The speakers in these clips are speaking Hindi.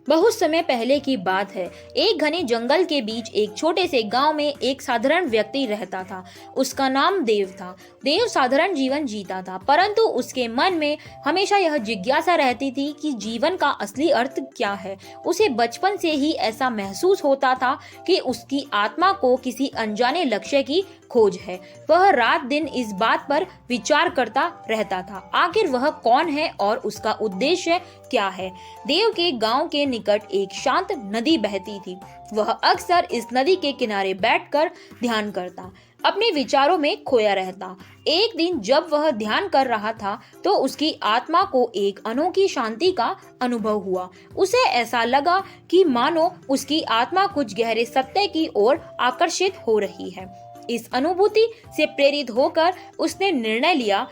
बहुत समय पहले की बात है। एक घने जंगल के बीच एक छोटे से गांव में एक साधारण व्यक्ति रहता था। उसका नाम देव था। देव साधारण जीवन जीता था, परंतु उसके मन में हमेशा यह जिज्ञासा रहती थी कि जीवन का असली अर्थ क्या है। उसे बचपन से ही ऐसा महसूस होता था कि उसकी आत्मा को किसी अनजाने लक्ष्य की खोज है। वह रात दिन इस बात पर विचार करता रहता था, आखिर वह कौन है और उसका उद्देश्य क्या है। देव के गांव के निकट एक शांत नदी बहती थी। वह अक्सर इस नदी के किनारे बैठकर ध्यान करता, अपने विचारों में खोया रहता। एक दिन जब वह ध्यान कर रहा था तो उसकी आत्मा को एक अनोखी शांति का अनुभव हुआ। उसे ऐसा लगा कि मानो उसकी आत्मा कुछ गहरे सत्य की ओर आकर्षित हो रही है। इस अनुभूति से प्रेरित होकर उसने निर्णय लिया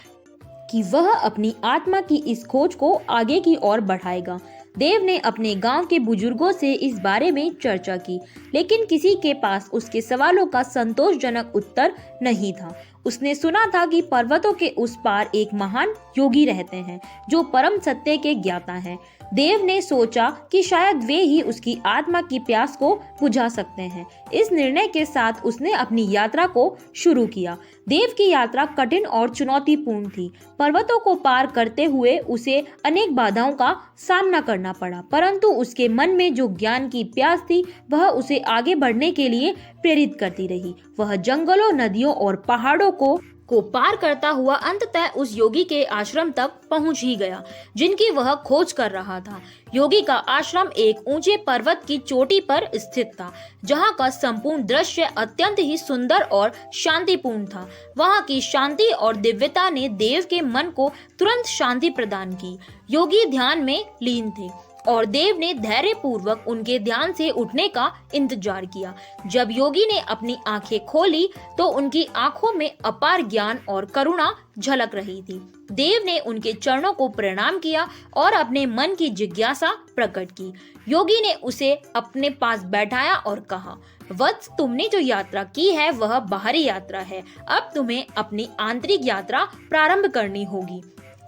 कि वह अपनी आत्मा की इस खोज को आगे की ओर बढ़ाएगा। देव ने अपने गांव के बुजुर्गों से इस बारे में चर्चा की, लेकिन किसी के पास उसके सवालों का संतोषजनक उत्तर नहीं था। उसने सुना था कि पर्वतों के उस पार एक महान योगी रहते हैं जो परम सत्य के ज्ञाता हैं। देव ने सोचा कि शायद वे ही उसकी आत्मा की प्यास को बुझा सकते हैं। इस निर्णय के साथ उसने अपनी यात्रा को शुरू किया। देव की यात्रा कठिन और चुनौतीपूर्ण थी। पर्वतों को पार करते हुए उसे अनेक बाधाओं का सामना करना पड़ा, परंतु उसके मन में जो ज्ञान की प्यास थी वह उसे आगे बढ़ने के लिए प्रेरित करती रही। वह जंगलों, नदियों और पहाड़ों को पार करता हुआ अंततः उस योगी के आश्रम तक पहुंच ही गया जिनकी वह खोज कर रहा था। योगी का आश्रम एक ऊंचे पर्वत की चोटी पर स्थित था, जहां का संपूर्ण दृश्य अत्यंत ही सुंदर और शांतिपूर्ण था। वहां की शांति और दिव्यता ने देव के मन को तुरंत शांति प्रदान की। योगी ध्यान में लीन थे और देव ने धैर्य पूर्वक उनके ध्यान से उठने का इंतजार किया। जब योगी ने अपनी आंखें खोली तो उनकी आंखों में अपार ज्ञान और करुणा झलक रही थी। देव ने उनके चरणों को प्रणाम किया और अपने मन की जिज्ञासा प्रकट की। योगी ने उसे अपने पास बैठाया और कहा, वत्स, तुमने जो यात्रा की है वह बाहरी यात्रा है। अब तुम्हें अपनी आंतरिक यात्रा प्रारंभ करनी होगी।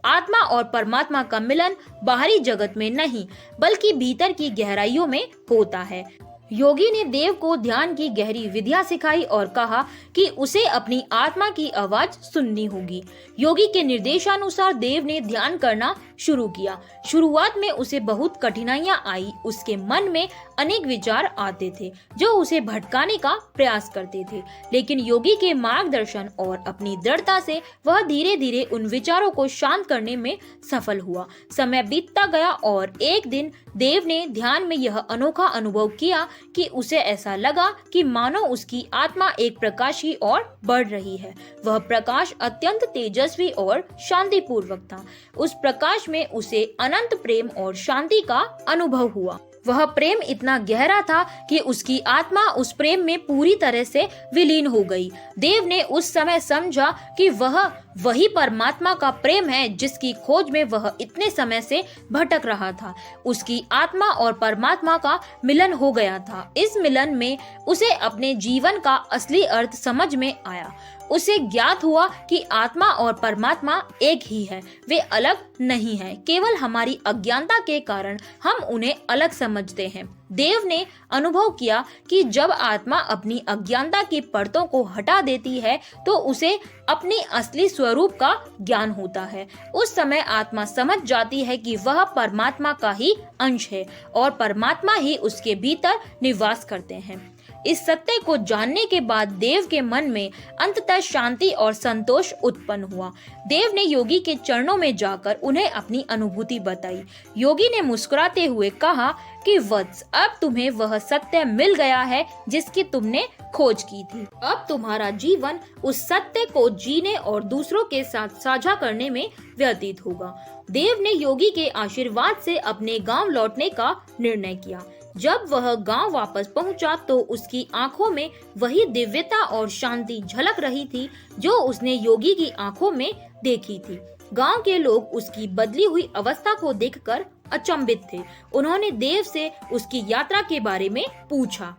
आत्मा और परमात्मा का मिलन बाहरी जगत में नहीं बल्कि भीतर की गहराइयों में होता है। योगी ने देव को ध्यान की गहरी विधियां सिखाई और कहा कि उसे अपनी आत्मा की आवाज सुननी होगी। योगी के निर्देशानुसार देव ने ध्यान करना शुरू किया। शुरुआत में उसे बहुत कठिनाइयां आई। उसके मन में अनेक विचार आते थे जो उसे भटकाने का प्रयास करते थे, लेकिन योगी के मार्गदर्शन और अपनी दृढ़ता से वह धीरे धीरे उन विचारों को शांत करने में सफल हुआ। समय बीतता गया और एक दिन देव ने ध्यान में यह अनोखा अनुभव किया कि उसे ऐसा लगा कि मानो उसकी आत्मा एक प्रकाश की ओर बढ़ रही है। वह प्रकाश अत्यंत तेजस्वी और शांतिपूर्वक था। उस प्रकाश में उसे अनंत प्रेम और शांति का अनुभव हुआ। वह प्रेम इतना गहरा था कि उसकी आत्मा उस प्रेम में पूरी तरह से विलीन हो गई। देव ने उस समय समझा कि वह वही परमात्मा का प्रेम है जिसकी खोज में वह इतने समय से भटक रहा था। उसकी आत्मा और परमात्मा का मिलन हो गया था। इस मिलन में उसे अपने जीवन का असली अर्थ समझ में आया। उसे ज्ञात हुआ कि आत्मा और परमात्मा एक ही है, वे अलग नहीं हैं। केवल हमारी अज्ञानता के कारण हम उन्हें अलग समझते हैं। देव ने अनुभव किया कि जब आत्मा अपनी अज्ञानता की परतों को हटा देती है तो उसे अपने असली स्वरूप का ज्ञान होता है। उस समय आत्मा समझ जाती है कि वह परमात्मा का ही अंश है और परमात्मा ही उसके भीतर निवास करते हैं। इस सत्य को जानने के बाद देव के मन में अंततः शांति और संतोष उत्पन्न हुआ। देव ने योगी के चरणों में जाकर उन्हें अपनी अनुभूति बताई। योगी ने मुस्कुराते हुए कहा कि वत्स, अब तुम्हें वह सत्य मिल गया है जिसकी तुमने खोज की थी। अब तुम्हारा जीवन उस सत्य को जीने और दूसरों के साथ साझा करने में व्यतीत होगा। देव ने योगी के आशीर्वाद से अपने गांव लौटने का निर्णय किया। जब वह गांव वापस पहुंचा तो उसकी आंखों में वही दिव्यता और शांति झलक रही थी जो उसने योगी की आंखों में देखी थी। गांव के लोग उसकी बदली हुई अवस्था को देखकर अचंभित थे। उन्होंने देव से उसकी यात्रा के बारे में पूछा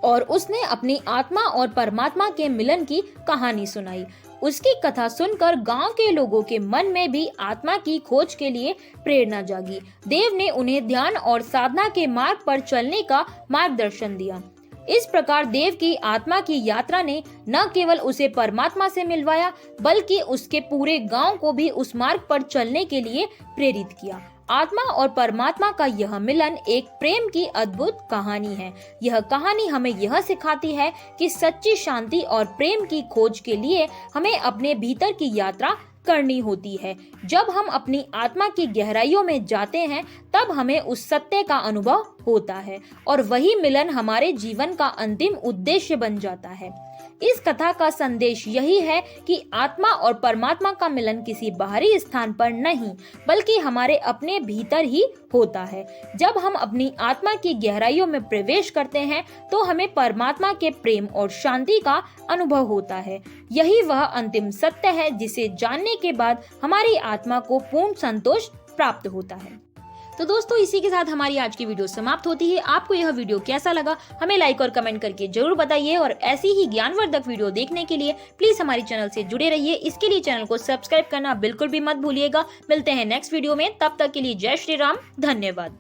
और उसने अपनी आत्मा और परमात्मा के मिलन की कहानी सुनाई। उसकी कथा सुनकर गांव के लोगों के मन में भी आत्मा की खोज के लिए प्रेरणा जागी। देव ने उन्हें ध्यान और साधना के मार्ग पर चलने का मार्गदर्शन दिया। इस प्रकार देव की आत्मा की यात्रा ने न केवल उसे परमात्मा से मिलवाया, बल्कि उसके पूरे गांव को भी उस मार्ग पर चलने के लिए प्रेरित किया। आत्मा और परमात्मा का यह मिलन एक प्रेम की अद्भुत कहानी है। यह कहानी हमें यह सिखाती है कि सच्ची शांति और प्रेम की खोज के लिए हमें अपने भीतर की यात्रा करनी होती है। जब हम अपनी आत्मा की गहराइयों में जाते हैं, तब हमें उस सत्य का अनुभव होता है और वही मिलन हमारे जीवन का अंतिम उद्देश्य बन जाता है। इस कथा का संदेश यही है कि आत्मा और परमात्मा का मिलन किसी बाहरी स्थान पर नहीं, बल्कि हमारे अपने भीतर ही होता है। जब हम अपनी आत्मा की गहराइयों में प्रवेश करते हैं, तो हमें परमात्मा के प्रेम और शांति का अनुभव होता है। यही वह अंतिम सत्य है जिसे जानने के बाद हमारी आत्मा को पूर्ण संतोष प्राप्त होता है। तो दोस्तों, इसी के साथ हमारी आज की वीडियो समाप्त होती है। आपको यह वीडियो कैसा लगा हमें लाइक और कमेंट करके जरूर बताइए और ऐसी ही ज्ञानवर्धक वीडियो देखने के लिए प्लीज हमारे चैनल से जुड़े रहिए। इसके लिए चैनल को सब्सक्राइब करना बिल्कुल भी मत भूलिएगा। मिलते हैं नेक्स्ट वीडियो में, तब तक के लिए जय श्री राम, धन्यवाद।